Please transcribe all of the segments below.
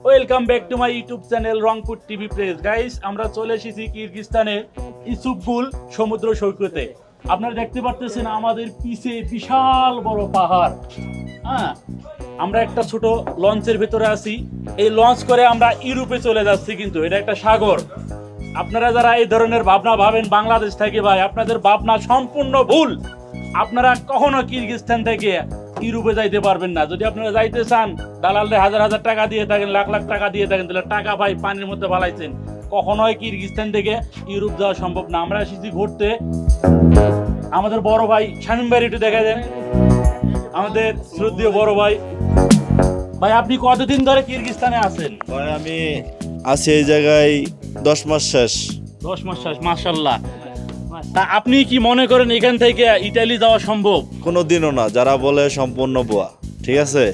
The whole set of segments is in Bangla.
Welcome back to my YouTube channel Rangpur TV press. Guys, আমরা চলে এসেছি কিরগিজস্তানের ইসুফগুল সমুদ্র সৈকতে। আপনারা দেখতে পাচ্ছেন আমাদের পিছে বিশাল বড় পাহাড়। হ্যাঁ, আমরা একটা ছোট লঞ্চের ভেতরে আছি। এই লঞ্চ করে আমরা ইউরোপে চলে যাচ্ছি, কিন্তু এটা একটা সাগর। আপনারা যারা এই ধরনের ভাবনা ভাবেন বাংলাদেশ থেকে, ভাই আপনাদের ভাবনা সম্পূর্ণ ভুল। আপনারা কখনো কিরগিজস্তান থেকে ইউরোপে যাইতে পারবেন না। যদি আপনারা যাইতে চান, দালালে হাজার হাজার টাকা দিয়ে থাকেন, লাখ লাখ টাকা দিয়ে থাকেন, তাহলে টাকা ভাই পানির মধ্যে ফালাইছেন। কখনোই কিরগিজস্তান থেকে ইউরোপ যাওয়া সম্ভব না। আমরা এসেছি ঘুরতে। আমাদের বড় ভাই শামীম ভাই একটু দেখা যায়, আমাদের শ্রদ্ধেয় বড় ভাই। ভাই আপনি কতদিন ধরে কিরগিজস্তানে আছেন? ভাই আমি আছি এই জায়গায় 10 মাস শেষ। 10 মাস শেষ, মাশাআল্লাহ। তা আপনি কি মনে করেন এখান থেকে ইতালি যাওয়া সম্ভব? কোনোদিনও না। যারা বলে সম্পূর্ণ ভুয়া, ঠিক আছে।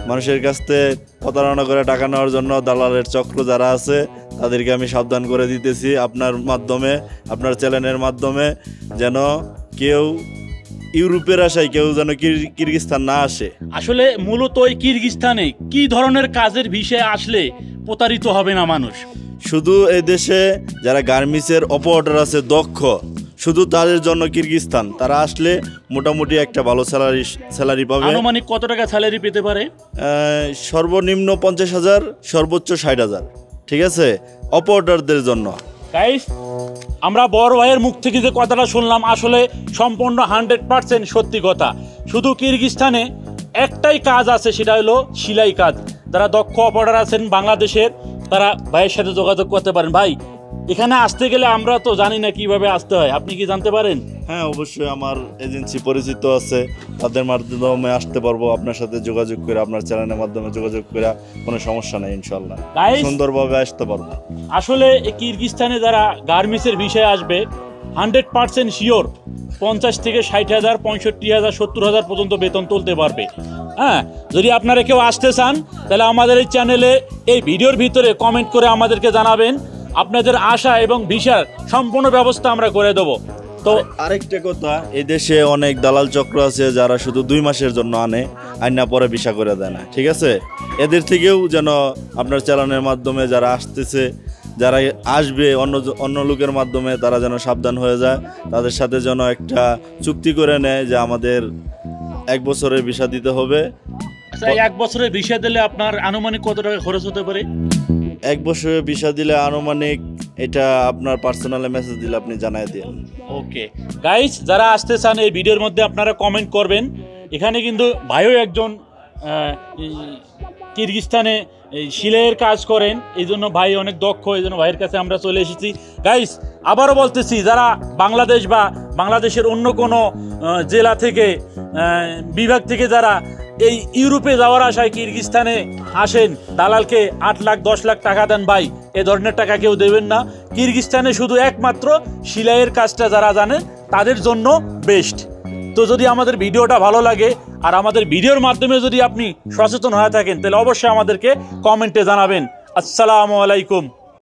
মানুষের কাছ থেকে প্রতারণা করে টাকা নেওয়ার জন্য দালালের চক্র যারা আছে, তাদেরকে আমি সাবধান করে দিতেছি আপনার মাধ্যমে, আপনার চ্যানেলের মাধ্যমে, যেন কেউ ইউরোপের আশায় কেউ যেন কিরগিজস্তান না আসে। আসলে মূলত ওই কিরগিজস্তানে কি ধরনের কাজের বিষয়ে আসলে প্রতারিত হবে না মানুষ? শুধু এই দেশে যারা গার্মেন্টসের অপারেটর আছে দক্ষ, শুধু তাদের জন্য কিরগিজস্তান। তারা আসলে মোটামুটি একটা ভালো স্যালারি পাবে। আনুমানিক কত টাকা স্যালারি পেতে পারে? সর্বনিম্ন 50,000, সর্বোচ্চ 60,000, ঠিক আছে, অপারেটরদের জন্য। গাইস, আমরা বড় ভাইয়ের মুখ থেকে যে কথাটা শুনলাম, আসলে সম্পূর্ণ 100% সত্যি কথা। শুধু কিরগিজস্তানে একটাই কাজ আছে, সেটা হলো সেলাই কাজ। যারা দক্ষ অপারেটর আছেন বাংলাদেশের, তারা ভাইয়ের সাথে যোগাযোগ করতে পারেন। ভাই, এখানে আসতে গেলে আমরা তো জানি না কিভাবে আসতে হয়, আপনি কি জানতে পারেন? হ্যাঁ, অবশ্যই আমার এজেন্সি পরিচিত আছে, তাদের মাধ্যমে আসতে পারবো। আপনার সাথে যোগাযোগ করে, আপনার চ্যানেলের মাধ্যমে যোগাযোগ করে কোনো সমস্যা নেই, ইনশাল্লাহ সুন্দরভাবে আসতে পারবো। আসলে কিরগিজস্তানে যারা গার্মেন্টসের বিষয়ে আসবে, 100% শিওর 50 থেকে 60,000, 65,000, 70,000 পর্যন্ত বেতন তুলতে পারবে। হ্যাঁ, যদি আপনারা কেউ আসতে চান, তাহলে আমাদের এই চ্যানেলে এই ভিডিওর ভিতরে কমেন্ট করে আমাদেরকে জানাবেন। আপনাদের আশা এবং ভিসার সম্পূর্ণ ব্যবস্থা আমরা করে দেবো। তো আরেকটা কথা, এই দেশে অনেক দালাল চক্র আছে যারা শুধু 2 মাসের জন্য আইনা পরে ভিসা করে দেয় না, ঠিক আছে। এদের থেকেও যেন আপনার চ্যানেলের মাধ্যমে যারা আসতেছে, যারা আসবে অন্য লোকের মাধ্যমে, তারা যেন সাবধান হয়ে যায়। তাদের সাথে যেন একটা চুক্তি করে নেয় যে আমাদের 1 বছরের ভিসা দিতে হবে। আচ্ছা, 1 বছরের ভিসা দিলে আপনার আনুমানিক কত টাকা খরচ হতে পারে? 1 বছরের ভিসা দিলে আনুমানিক, এটা আপনার পার্সোনালে মেসেজ দিলে আপনি জানাই দিন। ওকে গাইস, যারা আসতে চান এই ভিডিওর মধ্যে আপনারা কমেন্ট করবেন। এখানে কিন্তু ভাইও একজন কিরগিজস্তানে সেলাইয়ের কাজ করেন, এই জন্য ভাই অনেক দক্ষ, এই জন্য ভাইয়ের কাছে আমরা চলে এসেছি। গাইস, আবারও বলতেছি, যারা বাংলাদেশ বা বাংলাদেশের অন্য কোনো জেলা থেকে, বিভাগ থেকে যারা এই ইউরোপে যাওয়ার আশায় কিরগিজস্তানে আসেন, দালালকে 8 লাখ 10 লাখ টাকা দেন, ভাই এ ধরনের টাকা কেউ দেবেন না। কিরগিজস্তানে শুধু একমাত্র সেলাইয়ের কাজটা যারা জানেন তাদের জন্য বেস্ট। তো যদি আমাদের ভিডিওটা ভালো লাগে আর আমাদের ভিডিওর মাধ্যমে যদি আপনি সচেতন হয়ে থাকেন, তাহলে অবশ্যই আমাদেরকে কমেন্টে জানাবেন। আসসালামু আলাইকুম।